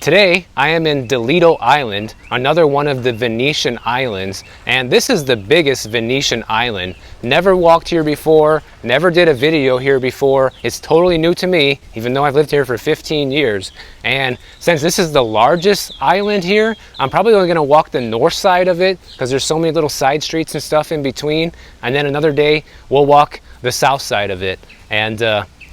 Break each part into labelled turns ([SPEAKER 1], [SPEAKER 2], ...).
[SPEAKER 1] Today, I am in Delito Island, another one of the Venetian islands, and this is the biggest Venetian island. Never walked here before, never did a video here before. It's totally new to me, even though I've lived here for 15 years. And since this is the largest island here, I'm probably only gonna walk the north side of it because there's so many little side streets and stuff in between. And then another day, we'll walk the south side of it. And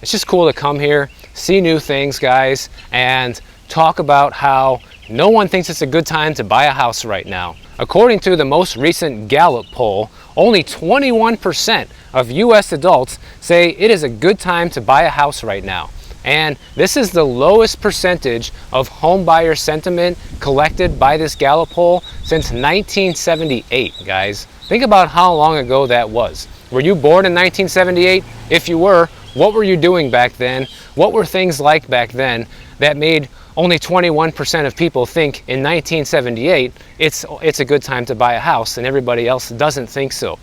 [SPEAKER 1] it's just cool to come here, see new things, guys, and talk about how no one thinks it's a good time to buy a house right now. According to the most recent Gallup poll, only 21% of US adults say it is a good time to buy a house right now. And this is the lowest percentage of home buyer sentiment collected by this Gallup poll since 1978, guys. Think about how long ago that was. Were you born in 1978? If you were, what were you doing back then? What were things like back then that made only 21% of people think in 1978 it's a good time to buy a house and everybody else doesn't think so?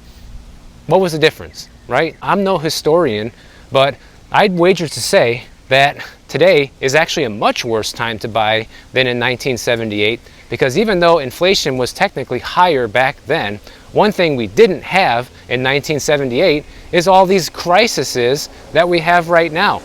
[SPEAKER 1] What was the difference, right? I'm no historian, but I'd wager to say that today is actually a much worse time to buy than in 1978, because even though inflation was technically higher back then, one thing we didn't have in 1978 is all these crises that we have right now.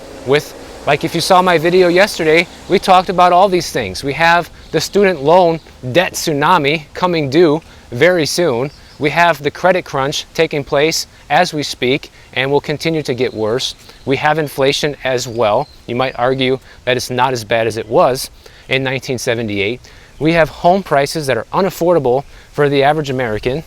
[SPEAKER 1] Like if you saw my video yesterday, we talked about all these things. We have the student loan debt tsunami coming due very soon. We have the credit crunch taking place as we speak and will continue to get worse. We have inflation as well. You might argue that it's not as bad as it was in 1978. We have home prices that are unaffordable for the average American.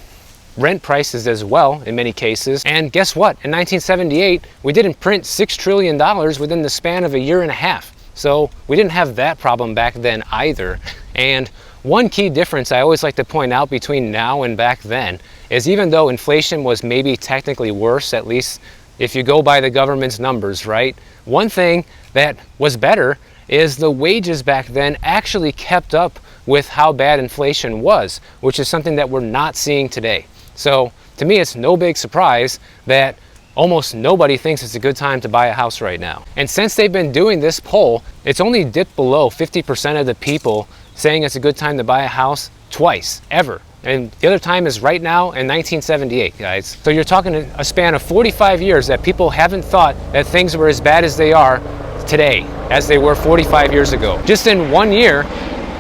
[SPEAKER 1] Rent prices as well in many cases. And guess what? In 1978, we didn't print $6 trillion within the span of a year and a half. So we didn't have that problem back then either. And one key difference I always like to point out between now and back then is even though inflation was maybe technically worse, at least if you go by the government's numbers, right? One thing that was better is the wages back then actually kept up with how bad inflation was, which is something that we're not seeing today. So to me, it's no big surprise that almost nobody thinks it's a good time to buy a house right now. And since they've been doing this poll, it's only dipped below 50% of the people saying it's a good time to buy a house twice, ever. And the other time is right now in 1978, guys. So you're talking a span of 45 years that people haven't thought that things were as bad as they are today as they were 45 years ago. Just in 1 year,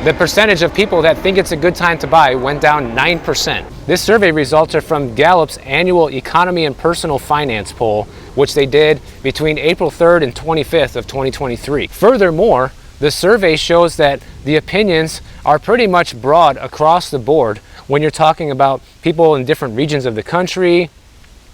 [SPEAKER 1] the percentage of people that think it's a good time to buy went down 9%. This survey results are from Gallup's annual Economy and Personal Finance poll, which they did between April 3rd and 25th of 2023. Furthermore, the survey shows that the opinions are pretty much broad across the board when you're talking about people in different regions of the country,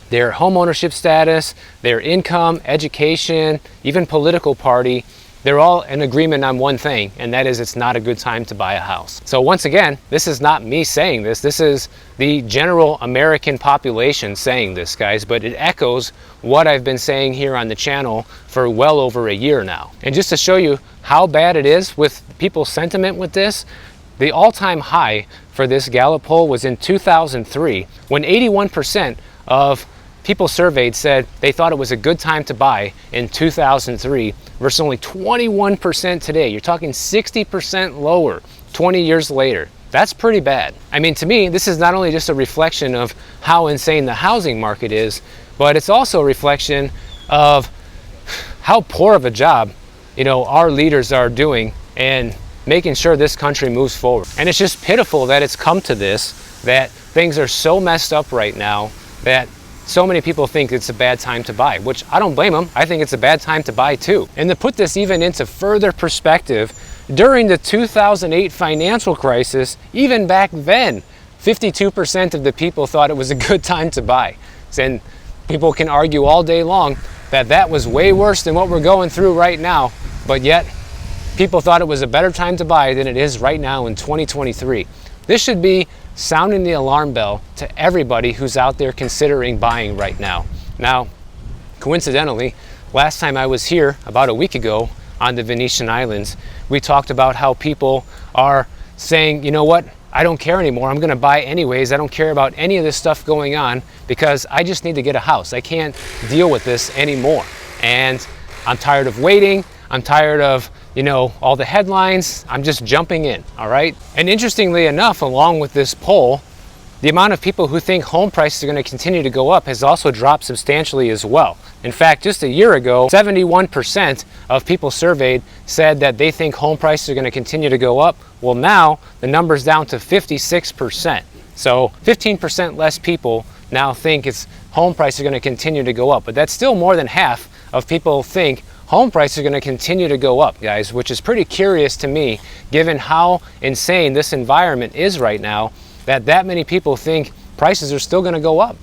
[SPEAKER 1] their home ownership status, their income, education, even political party. They're all in agreement on one thing, and that is it's not a good time to buy a house. So once again, this is not me saying this. This is the general American population saying this, guys, but it echoes what I've been saying here on the channel for well over a year now. And just to show you how bad it is with people's sentiment with this, the all-time high for this Gallup poll was in 2003, when 81% of people surveyed said they thought it was a good time to buy in 2003 versus only 21% today. You're talking 60% lower 20 years later. That's pretty bad. I mean, to me, this is not only just a reflection of how insane the housing market is, but it's also a reflection of how poor of a job, our leaders are doing and making sure this country moves forward. And it's just pitiful that it's come to this, that things are so messed up right now that so many people think it's a bad time to buy, which I don't blame them. I think it's a bad time to buy too. And to put this even into further perspective, during the 2008 financial crisis, even back then, 52% of the people thought it was a good time to buy. And people can argue all day long that that was way worse than what we're going through right now, but yet people thought it was a better time to buy than it is right now in 2023. This should be sounding the alarm bell to everybody who's out there considering buying right now. Now, coincidentally, last time I was here about a week ago on the Venetian Islands, we talked about how people are saying, you know what, I don't care anymore. I'm gonna buy anyways. I don't care about any of this stuff going on because I just need to get a house. I can't deal with this anymore. And I'm tired of waiting. I'm tired of all the headlines. I'm just jumping in, all right? And interestingly enough, along with this poll, the amount of people who think home prices are going to continue to go up has also dropped substantially as well. In fact, just a year ago, 71% of people surveyed said that they think home prices are going to continue to go up. Well, now the number's down to 56%. So 15% less people now think home prices are going to continue to go up. But that's still more than half of people think home prices are going to continue to go up, guys, which is pretty curious to me, given how insane this environment is right now, that many people think prices are still going to go up.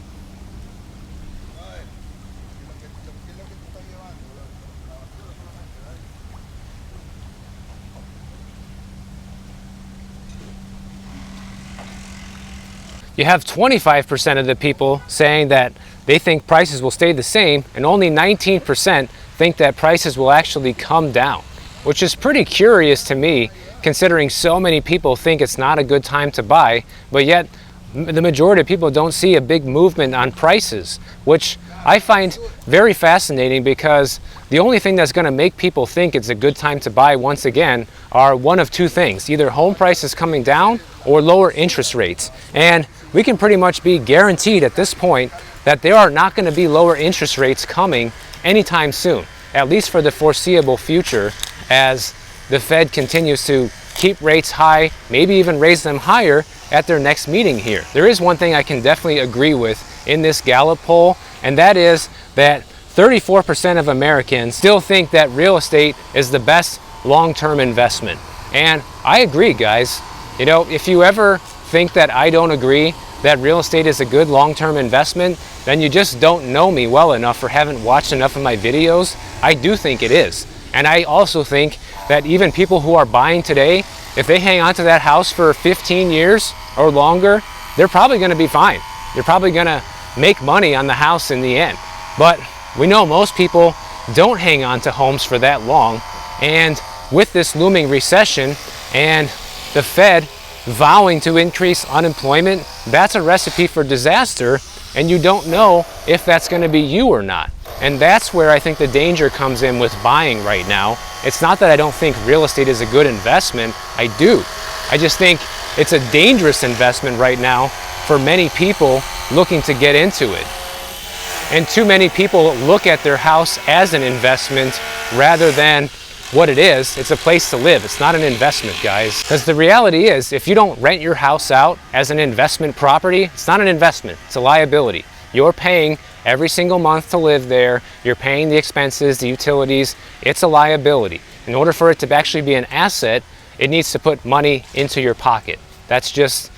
[SPEAKER 1] You have 25% of the people saying that they think prices will stay the same, and only 19% think that prices will actually come down, which is pretty curious to me, considering so many people think it's not a good time to buy, but yet the majority of people don't see a big movement on prices, which I find very fascinating, because the only thing that's going to make people think it's a good time to buy once again are one of two things: either home prices coming down or lower interest rates. And we can pretty much be guaranteed at this point that there are not going to be lower interest rates coming anytime soon, at least for the foreseeable future, as the Fed continues to keep rates high, maybe even raise them higher at their next meeting here. There is one thing I can definitely agree with in this Gallup poll, and that is that 34% of Americans still think that real estate is the best long-term investment. And I agree, guys. If you ever think that I don't agree that real estate is a good long-term investment, then you just don't know me well enough or haven't watched enough of my videos. I do think it is. And I also think that even people who are buying today, if they hang on to that house for 15 years or longer, they're probably going to be fine. They're probably going to make money on the house in the end. But we know most people don't hang on to homes for that long. And with this looming recession and the Fed vowing to increase unemployment, that's a recipe for disaster, and you don't know if that's going to be you or not. And that's where I think the danger comes in with buying right now. It's not that I don't think real estate is a good investment. I do. I just think it's a dangerous investment right now for many people looking to get into it. And too many people look at their house as an investment rather than what it is. It's a place to live. It's not an investment, guys. Because the reality is, if you don't rent your house out as an investment property, it's not an investment. It's a liability. You're paying every single month to live there. You're paying the expenses, the utilities. It's a liability. In order for it to actually be an asset, it needs to put money into your pocket. That's just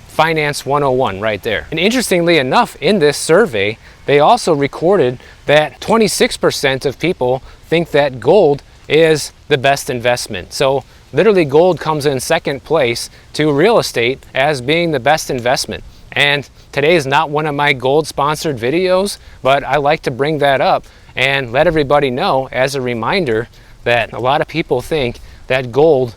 [SPEAKER 1] Finance 101 right there. And interestingly enough, in this survey, they also recorded that 26% of people think that gold is the best investment. So literally gold comes in second place to real estate as being the best investment. And today is not one of my gold sponsored videos, but I like to bring that up and let everybody know as a reminder that a lot of people think that gold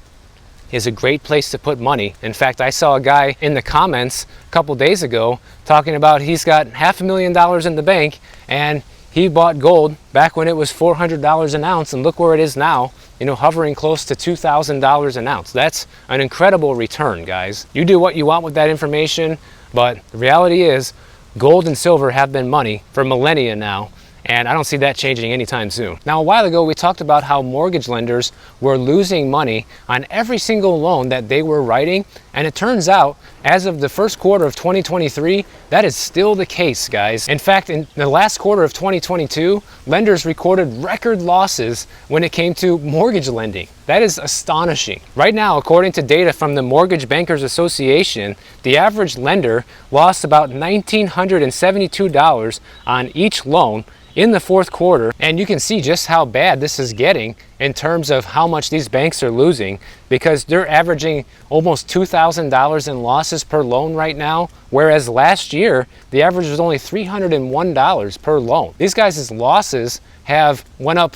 [SPEAKER 1] is a great place to put money. In fact, I saw a guy in the comments a couple days ago talking about he's got $500,000 in the bank and he bought gold back when it was $400 an ounce, and look where it is now, hovering close to $2,000 an ounce. That's an incredible return, guys. You do what you want with that information, but the reality is gold and silver have been money for millennia now, and I don't see that changing anytime soon. Now, a while ago, we talked about how mortgage lenders were losing money on every single loan that they were writing, and it turns out, as of the first quarter of 2023, that is still the case, guys. In fact, in the last quarter of 2022, lenders recorded record losses when it came to mortgage lending. That is astonishing. Right now, according to data from the Mortgage Bankers Association, the average lender lost about $1,972 on each loan in the fourth quarter, and you can see just how bad this is getting in terms of how much these banks are losing, because they're averaging almost $2,000 in losses per loan right now, whereas last year the average was only $301 per loan. These guys' losses have went up,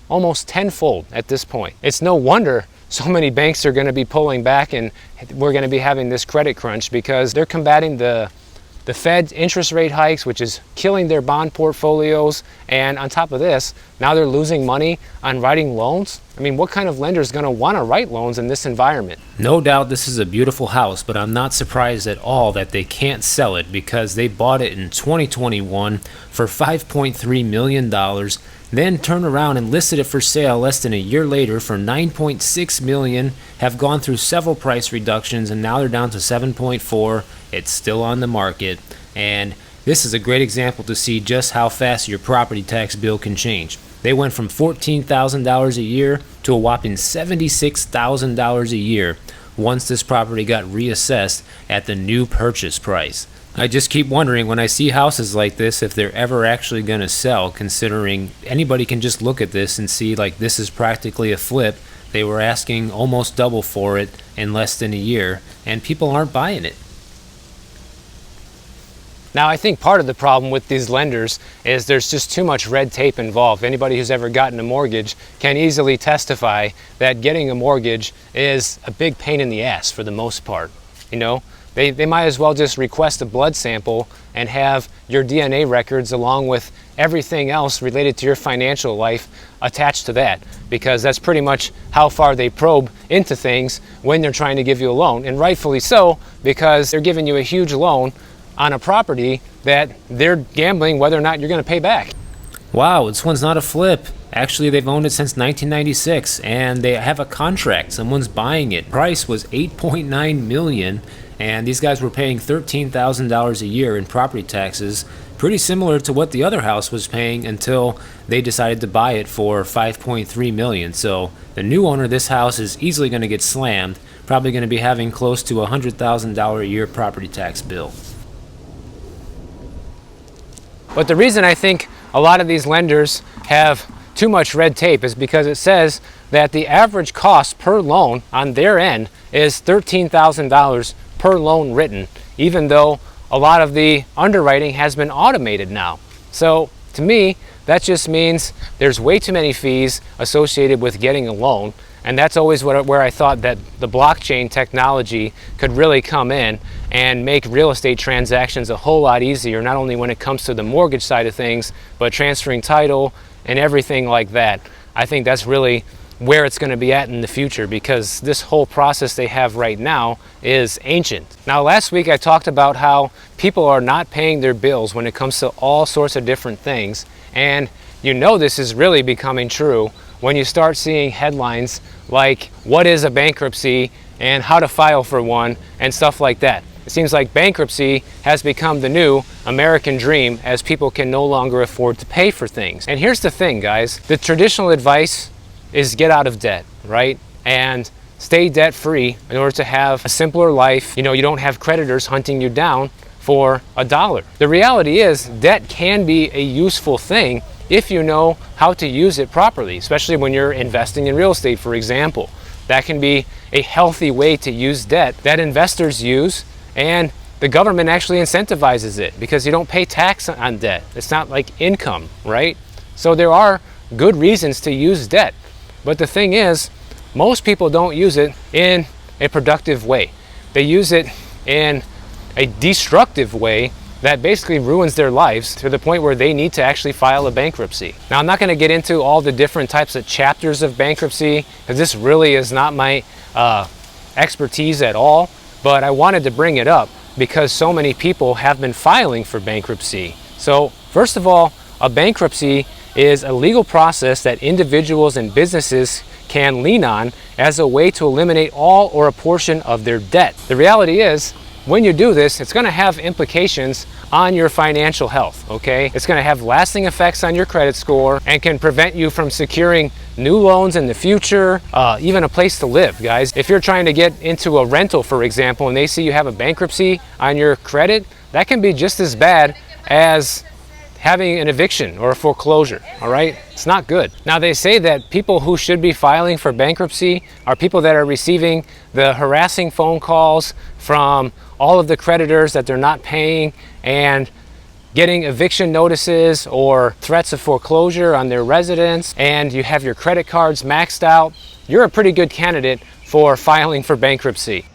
[SPEAKER 1] almost tenfold at this point. It's no wonder so many banks are going to be pulling back and we're going to be having this credit crunch, because they're combating the the Fed's interest rate hikes, which is killing their bond portfolios, and on top of this, now they're losing money on writing loans. I mean, what kind of lender is going to want to write loans in this environment?
[SPEAKER 2] No doubt this is a beautiful house, but I'm not surprised at all that they can't sell it because they bought it in 2021 for $5.3 million, then turned around and listed it for sale less than a year later for $9.6 million, have gone through several price reductions, and now they're down to $7.4. It's still on the market, and this is a great example to see just how fast your property tax bill can change. They went from $14,000 a year to a whopping $76,000 a year once this property got reassessed at the new purchase price. I just keep wondering when I see houses like this if they're ever actually going to sell, considering anybody can just look at this and see like this is practically a flip. They were asking almost double for it in less than a year, and people aren't buying it.
[SPEAKER 1] Now, I think part of the problem with these lenders is there's just too much red tape involved. Anybody who's ever gotten a mortgage can easily testify that getting a mortgage is a big pain in the ass for the most part. You know, they might as well just request a blood sample and have your DNA records along with everything else related to your financial life attached to that, because that's pretty much how far they probe into things when they're trying to give you a loan, and rightfully so, because they're giving you a huge loan on a property that they're gambling whether or not you're going to pay back.
[SPEAKER 2] Wow, this one's not a flip. Actually, they've owned it since 1996, and they have a contract. Someone's buying it. Price was $8.9 million, and these guys were paying $13,000 a year in property taxes, pretty similar to what the other house was paying until they decided to buy it for $5.3 million. So the new owner of this house is easily going to get slammed, probably going to be having close to a $100,000 a year property tax bill.
[SPEAKER 1] But the reason I think a lot of these lenders have too much red tape is because it says that the average cost per loan on their end is $13,000 per loan written, even though a lot of the underwriting has been automated now. So to me, that just means there's way too many fees associated with getting a loan. And that's always where I thought that the blockchain technology could really come in and make real estate transactions a whole lot easier, not only when it comes to the mortgage side of things, but transferring title and everything like that. I think that's really where it's going to be at in the future, because this whole process they have right now is ancient. Now, last week I talked about how people are not paying their bills when it comes to all sorts of different things, and you know this is really becoming true when you start seeing headlines like what is a bankruptcy and how to file for one and stuff like that. It seems like bankruptcy has become the new American dream, as people can no longer afford to pay for things. And here's the thing, guys, the traditional advice is get out of debt, right? And stay debt free in order to have a simpler life. You know, you don't have creditors hunting you down for $1. The reality is debt can be a useful thing if you know how to use it properly, especially when you're investing in real estate, for example. That can be a healthy way to use debt that investors use, and the government actually incentivizes it because you don't pay tax on debt. It's not like income, right? So there are good reasons to use debt. But the thing is, most people don't use it in a productive way. They use it in a destructive way that basically ruins their lives to the point where they need to actually file a bankruptcy. Now, I'm not going to get into all the different types of chapters of bankruptcy, because this really is not my expertise at all, but I wanted to bring it up because so many people have been filing for bankruptcy. So first of all, a bankruptcy is a legal process that individuals and businesses can lean on as a way to eliminate all or a portion of their debt. The reality is, when you do this, it's going to have implications on your financial health, okay? It's going to have lasting effects on your credit score and can prevent you from securing new loans in the future, even a place to live, guys. If you're trying to get into a rental, for example, and they see you have a bankruptcy on your credit, that can be just as bad as having an eviction or a foreclosure, all right? It's not good. Now, they say that people who should be filing for bankruptcy are people that are receiving the harassing phone calls from all of the creditors that they're not paying and getting eviction notices or threats of foreclosure on their residence, and you have your credit cards maxed out. You're a pretty good candidate for filing for bankruptcy.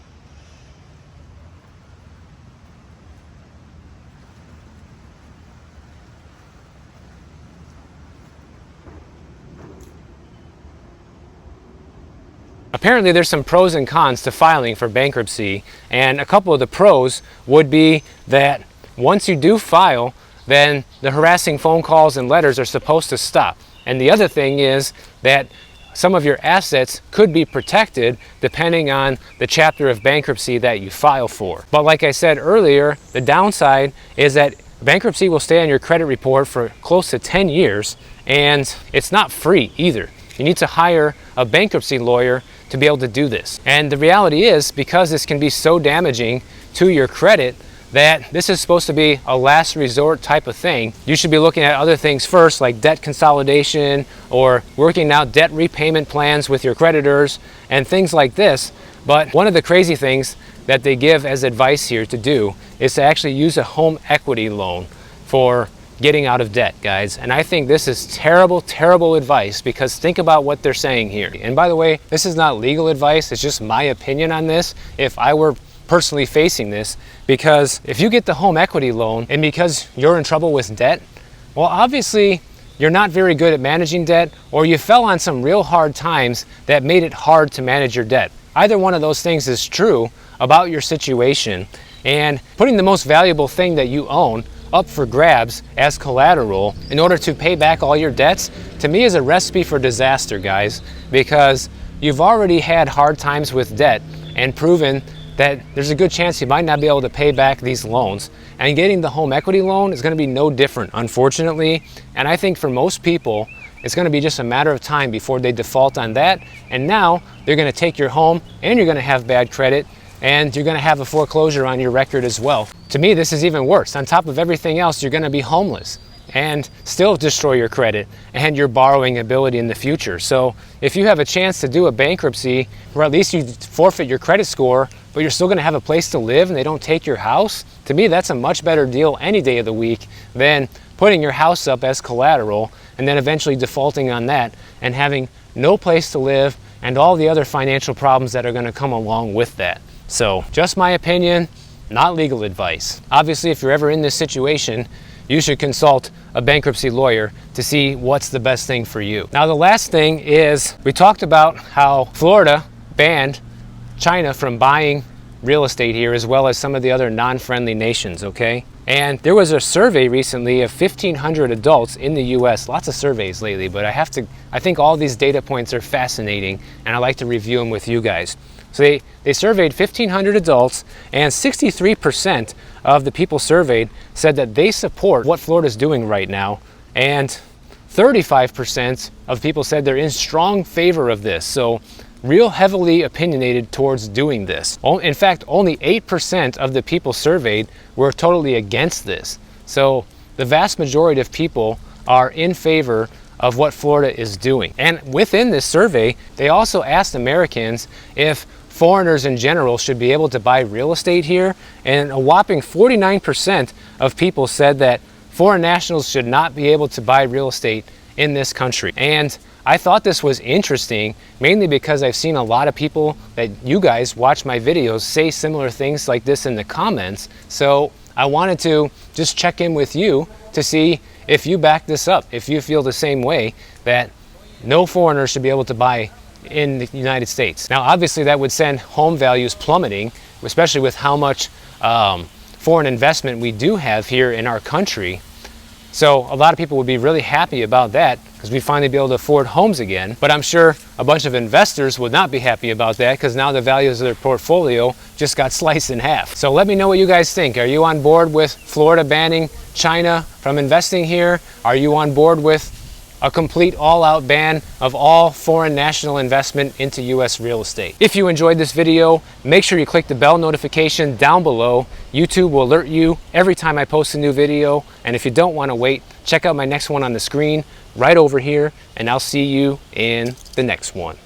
[SPEAKER 1] apparently there's some pros and cons to filing for bankruptcy, and a couple of the pros would be that once you do file, then the harassing phone calls and letters are supposed to stop. And the other thing is that some of your assets could be protected depending on the chapter of bankruptcy that you file for. But like I said earlier, the downside is that bankruptcy will stay on your credit report for close to 10 years, and it's not free either. You need to hire a bankruptcy lawyer to be able to do this. And the reality is, because this can be so damaging to your credit, that this is supposed to be a last resort type of thing. You should be looking at other things first, like debt consolidation or working out debt repayment plans with your creditors and things like this. But one of the crazy things that they give as advice here to do is to actually use a home equity loan for getting out of debt, guys. And I think this is terrible, terrible advice, because think about what they're saying here. And by the way, this is not legal advice, it's just my opinion on this. If I were personally facing this, because if you get the home equity loan and because you're in trouble with debt, well, obviously you're not very good at managing debt, or you fell on some real hard times that made it hard to manage your debt. Either one of those things is true about your situation, and putting the most valuable thing that you own up for grabs as collateral in order to pay back all your debts, to me is a recipe for disaster, guys, because you've already had hard times with debt and proven that there's a good chance you might not be able to pay back these loans. And getting the home equity loan is going to be no different, unfortunately. And I think for most people, it's going to be just a matter of time before they default on that. And now they're going to take your home, and you're going to have bad credit, and you're going to have a foreclosure on your record as well. To me, this is even worse. On top of everything else, you're going to be homeless and still destroy your credit and your borrowing ability in the future. So if you have a chance to do a bankruptcy where at least you forfeit your credit score, but you're still going to have a place to live and they don't take your house, to me that's a much better deal any day of the week than putting your house up as collateral and then eventually defaulting on that and having no place to live and all the other financial problems that are going to come along with that. So just my opinion, not legal advice. Obviously, if you're ever in this situation, you should consult a bankruptcy lawyer to see what's the best thing for you. Now, the last thing is, we talked about how Florida banned China from buying real estate here, as well as some of the other non-friendly nations, okay? And there was a survey recently of 1,500 adults in the US, lots of surveys lately, but I think all these data points are fascinating, and I like to review them with you guys. So they surveyed 1,500 adults, and 63% of the people surveyed said that they support what Florida's doing right now, and 35% of people said they're in strong favor of this. So real heavily opinionated towards doing this. In fact, only 8% of the people surveyed were totally against this. So the vast majority of people are in favor of what Florida is doing. And within this survey, they also asked Americans if foreigners in general should be able to buy real estate here, and a whopping 49% of people said that foreign nationals should not be able to buy real estate in this country. And I thought this was interesting, mainly because I've seen a lot of people that you guys watch my videos say similar things like this in the comments. So I wanted to just check in with you to see if you back this up, if you feel the same way, that no foreigner should be able to buy in the United States. Now, obviously that would send home values plummeting, especially with how much foreign investment we do have here in our country. So a lot of people would be really happy about that, because we'd finally be able to afford homes again. But I'm sure a bunch of investors would not be happy about that, because now the values of their portfolio just got sliced in half. So let me know what you guys think. Are you on board with Florida banning China from investing here? Are you on board with a complete all-out ban of all foreign national investment into U.S. real estate? If you enjoyed this video, make sure you click the bell notification down below. YouTube will alert you every time I post a new video. And if you don't want to wait, check out my next one on the screen right over here, and I'll see you in the next one.